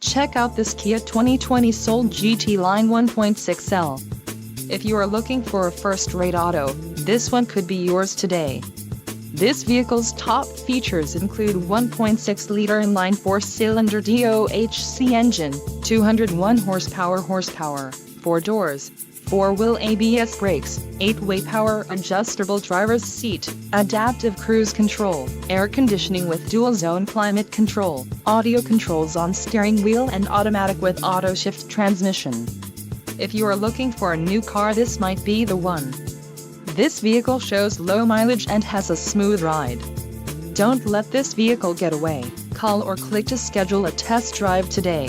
Check out this Kia 2020 Soul GT Line 1.6L. If you are looking for a first-rate auto, this one could be yours today. This vehicle's top features include 1.6-liter inline four-cylinder DOHC engine, 201 horsepower, 4 doors, 4-wheel ABS brakes, 8-way power adjustable driver's seat, adaptive cruise control, air conditioning with dual-zone climate control, audio controls on steering wheel and automatic with auto-shift transmission. If you are looking for a new car, this might be the one. This vehicle shows low mileage and has a smooth ride. Don't let this vehicle get away. Call or click to schedule a test drive today.